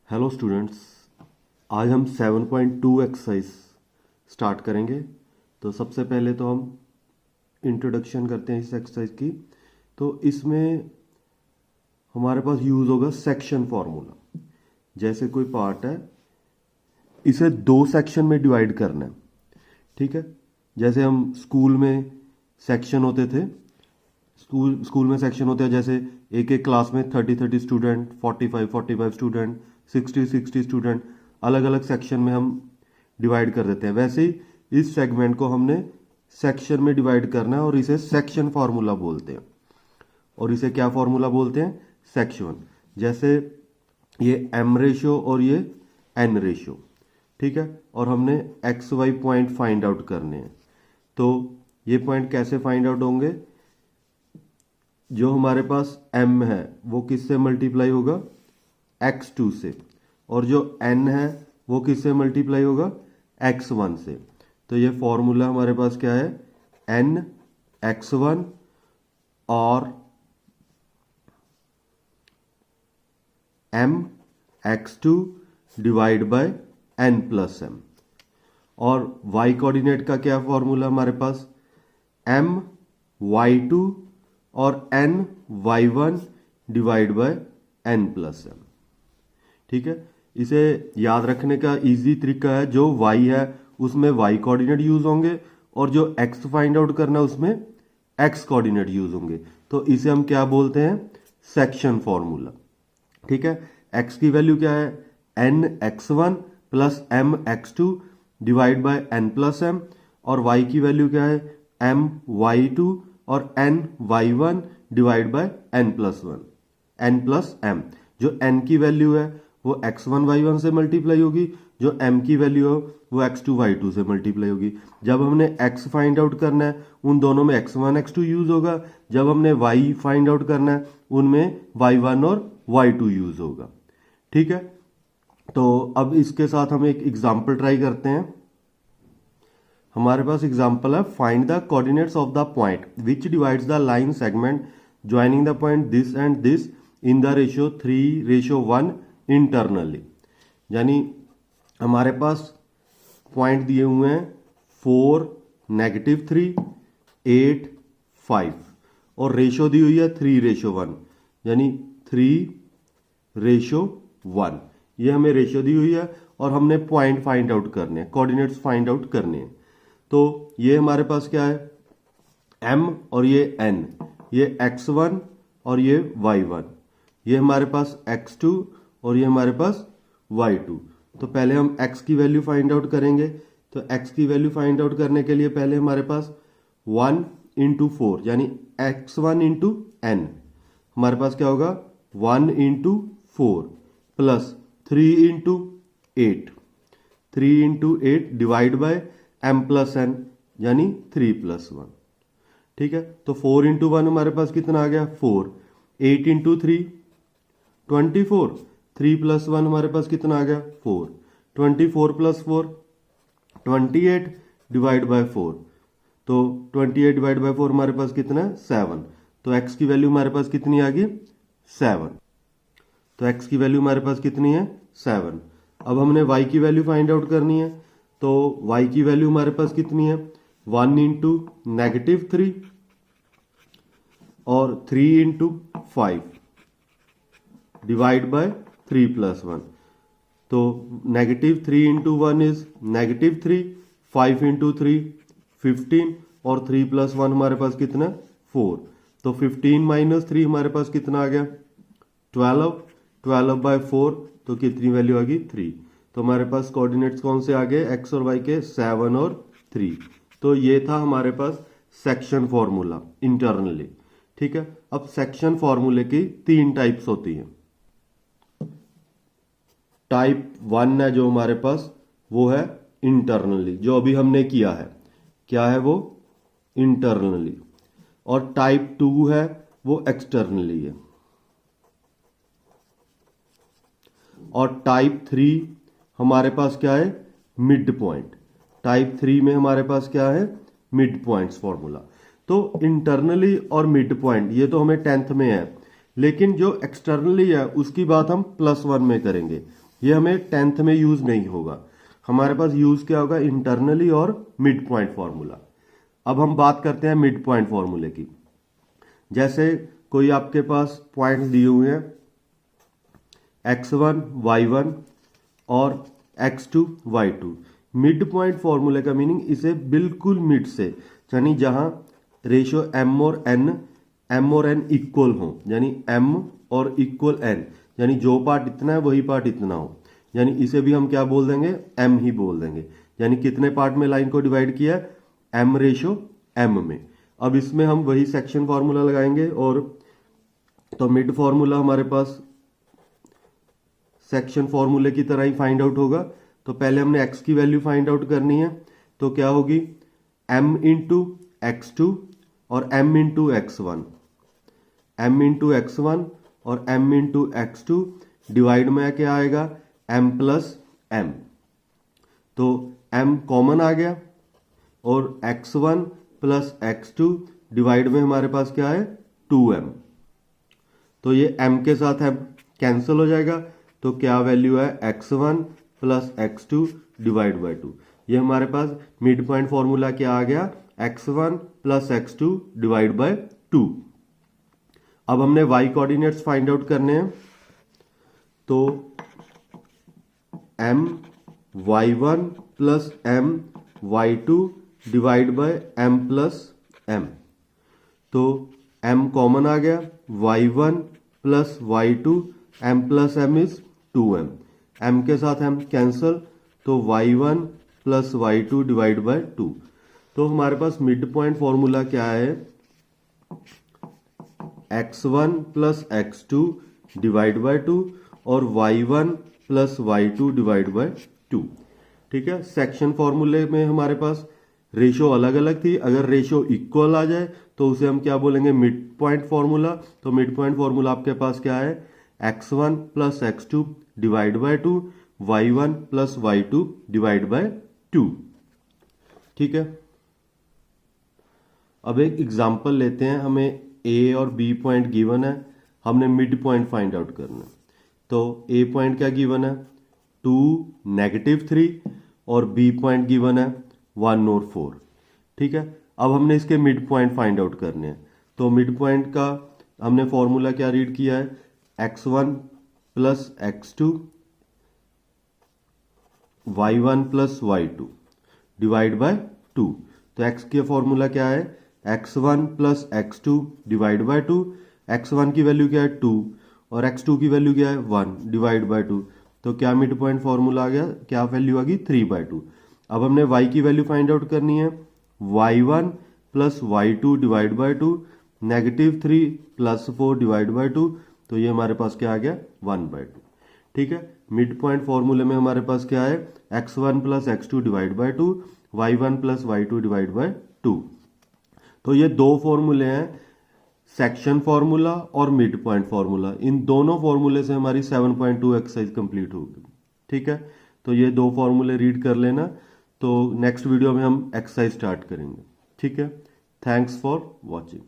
Hello students, आज हम 7.2 exercise start करेंगे। तो सबसे पहले तो हम इंट्रोडक्शन करते हैं इस एक्सरसाइज की। तो इसमें हमारे पास यूज़ होगा सेक्शन फार्मूला। जैसे कोई पार्ट है, इसे दो सेक्शन में डिवाइड करना है। ठीक है, जैसे हम स्कूल में सेक्शन होते थे, स्कूल में सेक्शन होते हैं। जैसे एक एक क्लास में 30 स्टूडेंट, 45 स्टूडेंट, 60 स्टूडेंट, अलग अलग सेक्शन में हम डिवाइड कर देते हैं। वैसे ही इस सेगमेंट को हमने सेक्शन में डिवाइड करना है और इसे सेक्शन फार्मूला बोलते हैं। और इसे क्या फार्मूला बोलते हैं? सेक्शन। जैसे ये एम रेशियो और ये एन रेशियो। ठीक है, और हमने X Y point find out करने हैं। तो ये पॉइंट कैसे फाइंड आउट होंगे? जो हमारे पास m है वो किससे मल्टीप्लाई होगा? x2 से। और जो n है वो किससे मल्टीप्लाई होगा? x1 से। तो ये फॉर्मूला हमारे पास क्या है? n x1 और m x2 divide by n plus m। और y कोऑर्डिनेट का क्या फॉर्मूला हमारे पास? m y2 और n y1 divide by n plus m। ठीक है, इसे याद रखने का इजी तरीका है, जो y है उसमें y कोऑर्डिनेट यूज होंगे और जो x फाइंड आउट करना है उसमें x कोऑर्डिनेट यूज होंगे। तो इसे हम क्या बोलते हैं? Section formula. ठीक है, x की वैल्यू क्या है? n x1 plus m x2 divide by n plus m। और y की वैल्यू क्या है? m y2 और n y1 divide by n plus m। जो n की वैल्यू है वो x1 y1 से मल्टीप्लाई होगी, जो m की वैल्यू है वो x2 y2 से मल्टीप्लाई होगी। जब हमने x फाइंड आउट करना है उन दोनों में x1 x2 यूज होगा। जब हमने y फाइंड आउट करना है उनमें y1 और y2 यूज होगा। ठीक है, तो अब इसके साथ हम एक एग्जाम्पल ट्राई करते हैं। हमारे पास एग्जाम्पल है, find the coordinates of the point which divides the line segment joining the point this and this in the ratio 3:1 internally. यानी हमारे पास पॉइंट दिए हुए हैं 4, -3, 8, 5 और रेशियो दी हुई है 3:1, यानी 3:1। ये हमें रेशियो दी हुई है और हमने पॉइंट फाइंड आउट करने हैं, कोऑर्डिनेट्स फाइंड आउट करने हैं। तो ये हमारे पास क्या है? m और ये n, ये x1 और ये y1, ये हमारे पास x2 और ये हमारे पास y2। तो पहले हम x की वैल्यू फाइंड आउट करेंगे। तो x की वैल्यू फाइंड आउट करने के लिए पहले हमारे पास 1 इंटू 4 यानी x1 इंटू n, हमारे पास क्या होगा? 1 into 4 plus 3 into 8, 3 into 8 divide by m plus n यानी 3 प्लस 1। ठीक है, तो 4 इंटू 1 हमारे पास कितना आ गया? 4। 8 इंटू 3 24, 3 प्लस 1 हमारे पास कितना आ गया? 4। 24 प्लस 4 28 डिवाइड बाय 4। तो 28 डिवाइड बाय 4 हमारे पास कितना है? 7। तो x की वैल्यू हमारे पास कितनी आ गई? 7। तो x की वैल्यू हमारे पास कितनी है? 7। अब हमने y की वैल्यू फाइंड आउट करनी है। तो y की वैल्यू हमारे पास कितनी है? 1 इंटू -3 और 3 इंटू 5 डिवाइड बाय 3 प्लस 1। तो -3 इंटू 1 इज -3, 5 इंटू 3 15 और 3 प्लस 1 हमारे पास कितना? 4। तो 15 माइनस 3 हमारे पास कितना आ गया? 12। 12 बाय 4 तो कितनी वैल्यू आ गई? 3। तो हमारे पास कोऑर्डिनेट्स कौन से आ गए x और y के? 7 और 3। तो ये था हमारे पास सेक्शन फॉर्मूला इंटरनली। ठीक है, अब सेक्शन फॉर्मूले की 3 टाइप्स होती हैं। टाइप 1 है जो हमारे पास, वो है इंटरनली, जो अभी हमने किया है। क्या है वो? इंटरनली। और टाइप 2 है वो एक्सटर्नली है। और टाइप 3 हमारे पास क्या है? Mid point. टाइप 3 में हमारे पास क्या है? Mid points formula. तो इंटरनली और मिड पॉइंट ये तो हमें 10th में है, लेकिन जो एक्सटर्नली है उसकी बात हम +1 में करेंगे। ये हमें 10th में यूज नहीं होगा। हमारे पास यूज क्या होगा, इंटरनली और मिड पॉइंट फॉर्मूला। अब हम बात करते हैं मिड पॉइंट फॉर्मूले की। जैसे कोई आपके पास पॉइंट्स दिए हुए हैं x1 y1 और x2 y2। मिड पॉइंट फॉर्मूले का मीनिंग इसे बिल्कुल मिड से, यानी जहां रेशियो m और n इक्वल हो, यानी m और इक्वल n, यानी जो पार्ट इतना है वही पार्ट इतना हो, यानी इसे भी हम क्या बोल देंगे, m ही बोल देंगे। यानी कितने पार्ट में लाइन को डिवाइड किया, m रेशियो m में। अब इसमें हम वही सेक्शन फॉर्मूला लगाएंगे, और तो मिड फॉर्मूला हमारे पास सेक्शन फॉर्मूले की तरह ही फाइंड आउट होगा। तो पहले हमने x की वैल्यू फाइंड आउट करनी है, तो क्या होगी m इंटू x2 और m into x1, m into x1 और m इंटू x2 डिवाइड में क्या आएगा m प्लस m। तो m कॉमन आ गया और x1 प्लस x2 डिवाइड में हमारे पास क्या है 2m। तो ये m के साथ m कैंसिल हो जाएगा, तो क्या वैल्यू है x1 plus x2 divide by 2। ये हमारे पास मिड पॉइंट फॉर्मूला क्या आ गया, x1 plus x2 divide by 2। अब हमने y कोऑर्डिनेट्स फाइंड आउट करने हैं, तो m y1 plus m y2 divide by m plus m। तो m कॉमन आ गया, y1 plus y2 m plus m is 2m, m के साथ m कैंसल, तो y1 plus y2 divide by 2। तो हमारे पास मिड पॉइंट फॉर्मूला क्या है, x1 plus x2 divide by 2 और y1 plus y2 divide by 2। ठीक है, सेक्शन फॉर्मूले में हमारे पास रेशो अलग अलग थी, अगर रेशो इक्वल आ जाए तो उसे हम क्या बोलेंगे, मिड पॉइंट फॉर्मूला। तो मिड पॉइंट फॉर्मूला आपके पास क्या है, x1 plus x2 divide by 2, y1 plus y2 divide by 2। ठीक है, अब एक एग्जांपल लेते हैं। हमें ए और बी पॉइंट गिवन है, हमने मिड पॉइंट फाइंड आउट करना है। तो ए पॉइंट क्या गिवन है 2 -3 और बी पॉइंट गिवन है 1 और 4। ठीक है, अब हमने इसके मिड पॉइंट फाइंड आउट करने हैं। तो मिड पॉइंट का हमने फॉर्मूला क्या रीड किया है, x1 plus x2 y1 plus y2 divide by 2। तो x के फॉर्मूला क्या है, x1 plus x2 divide by 2। x1 की वैल्यू क्या है 2 और x2 की वैल्यू क्या है 1 डिवाइड बाय 2। तो क्या मिड पॉइंट फॉर्मूला आ गया, क्या वैल्यू आ गई 3/2। अब हमने y की वैल्यू फाइंड आउट करनी है, y1 plus y2 divide by 2, -3 plus 4 divide by 2। तो ये हमारे पास क्या आ गया 1/2। ठीक है, मिड पॉइंट फॉर्मूले में हमारे पास क्या है, x1 plus x2 divide by 2, y1 plus y2 divide by 2। तो ये दो फॉर्मूले हैं, सेक्शन फॉर्मूला और मिड पॉइंट फॉर्मूला। इन दोनों फॉर्मूले से हमारी 7.2 एक्सरसाइज कंप्लीट होगी। ठीक है, तो ये दो फॉर्मूले रीड कर लेना। तो नेक्स्ट वीडियो में हम एक्सरसाइज स्टार्ट करेंगे। ठीक है, थैंक्स फॉर वॉचिंग।